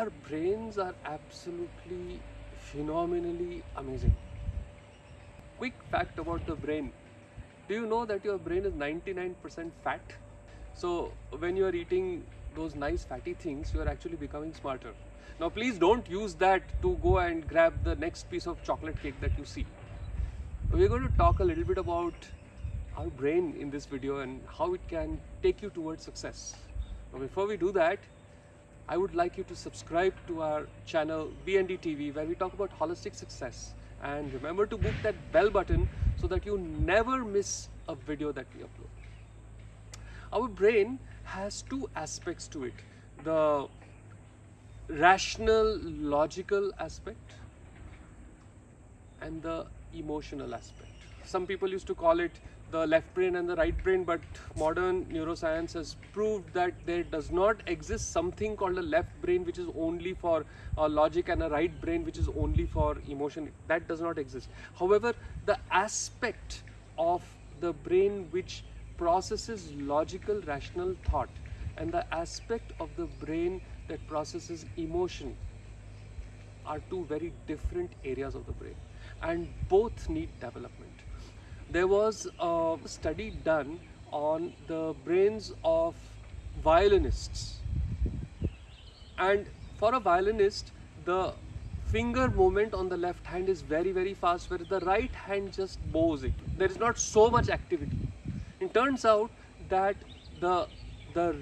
Our brains are absolutely phenomenally amazing. Quick fact about the brain. Do you know that your brain is 99% fat? So when you are eating those nice fatty things, you are actually becoming smarter. Now please don't use that to go and grab the next piece of chocolate cake that you see. We're going to talk a little bit about our brain in this video and how it can take you towards success. Now before we do that, I would like you to subscribe to our channel BND TV, where we talk about holistic success, and remember to book that bell button so that you never miss a video that we upload. Our brain has two aspects to it: the rational logical aspect and the emotional aspect. Some people used to call it the left brain and the right brain, but modern neuroscience has proved that there does not exist something called a left brain which is only for logic and a right brain which is only for emotion. That does not exist. However, the aspect of the brain which processes logical rational thought and the aspect of the brain that processes emotion are two very different areas of the brain, and both need development. There was a study done on the brains of violinists, and for a violinist, the finger movement on the left hand is very fast, whereas the right hand just bows it. There is not so much activity. It turns out that the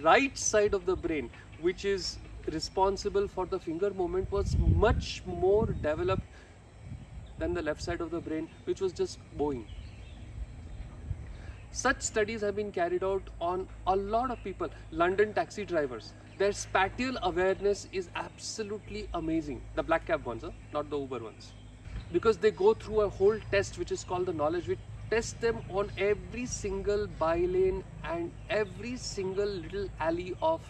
right side of the brain, which is responsible for the finger movement, was much more developed than the left side of the brain, which was just bowing. Such studies have been carried out on a lot of people. London taxi drivers, their spatial awareness is absolutely amazing. The black cab ones, not the Uber ones. Because they go through a whole test which is called the knowledge. We test them on every single bylane and every single little alley of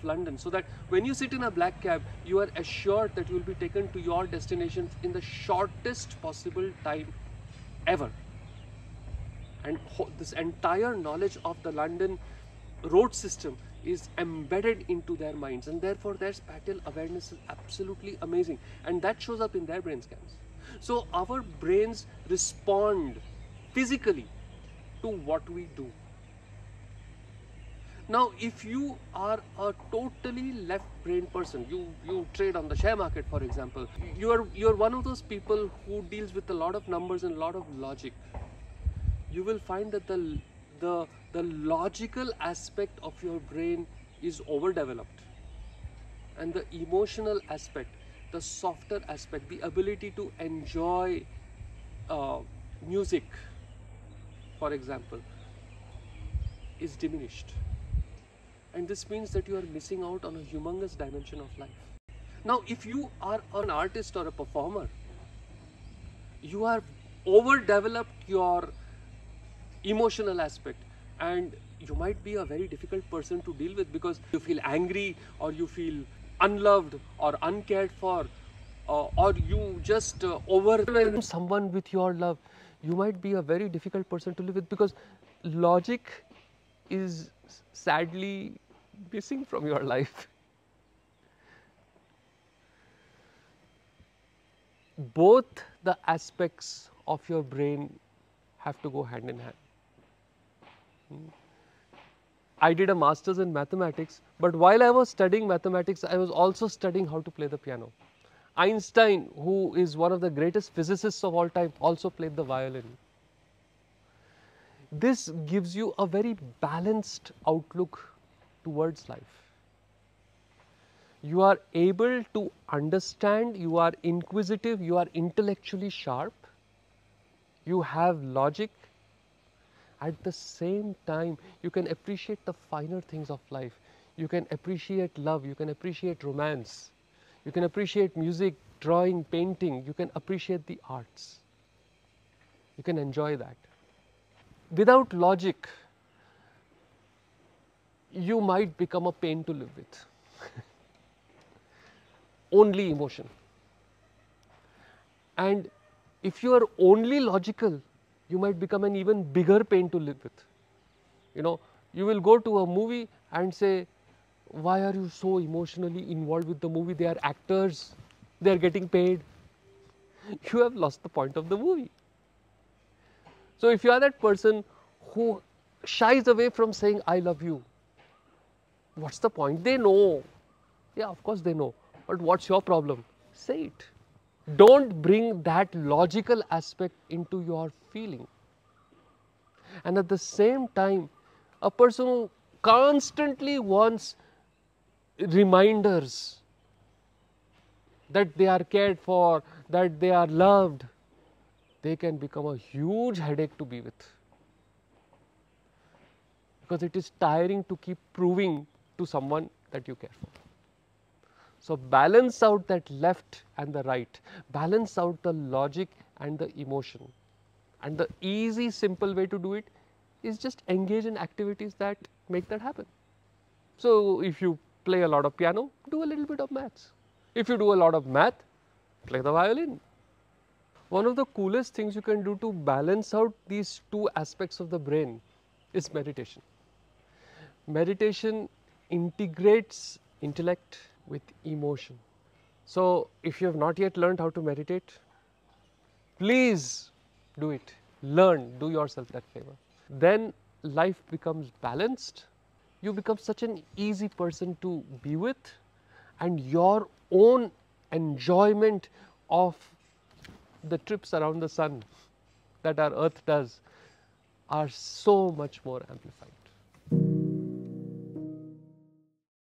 London, so that when you sit in a black cab, you are assured that you will be taken to your destination in the shortest possible time ever. And this entire knowledge of the London road system is embedded into their minds, and therefore their spatial awareness is absolutely amazing, and that shows up in their brain scans. So our brains respond physically to what we do. Now, if you are a totally left brain person, you trade on the share market, for example, you're one of those people who deals with a lot of numbers and a lot of logic. You will find that the logical aspect of your brain is overdeveloped, and the emotional aspect, the softer aspect, the ability to enjoy music, for example, is diminished. And this means that you are missing out on a humongous dimension of life. Now, if you are an artist or a performer, you have overdeveloped your emotional aspect, and you might be a very difficult person to deal with because you feel angry, or you feel unloved or uncared for, or you just overwhelm someone with your love. You might be a very difficult person to live with because logic is sadly missing from your life. Both the aspects of your brain have to go hand in hand. I did a master's in mathematics, but while I was studying mathematics, I was also studying how to play the piano. Einstein, who is one of the greatest physicists of all time, also played the violin. This gives you a very balanced outlook towards life. You are able to understand, you are inquisitive, you are intellectually sharp, you have logic. At the same time, you can appreciate the finer things of life. You can appreciate love, you can appreciate romance, you can appreciate music, drawing, painting, you can appreciate the arts. You can enjoy that. Without logic, you might become a pain to live with. Only emotion. And if you are only logical, you might become an even bigger pain to live with. You know, you will go to a movie and say, Why are you so emotionally involved with the movie? They are actors, they are getting paid. You have lost the point of the movie. So if you are that person who shies away from saying I love you, what's the point? They know. Yeah, of course they know. But what's your problem? Say it. Don't bring that logical aspect into your feeling. And at the same time, a person who constantly wants reminders that they are cared for, that they are loved, they can become a huge headache to be with. Because it is tiring to keep proving to someone that you care for. So balance out that left and the right, balance out the logic and the emotion. And the easy, simple way to do it is just engage in activities that make that happen. So if you play a lot of piano, do a little bit of maths. If you do a lot of math, play the violin. One of the coolest things you can do to balance out these two aspects of the brain is meditation. Meditation integrates intellect with emotion. So if you have not yet learned how to meditate, please do it. Learn, do yourself that favor. Then life becomes balanced. You become such an easy person to be with, and your own enjoyment of the trips around the sun that our earth does are so much more amplified.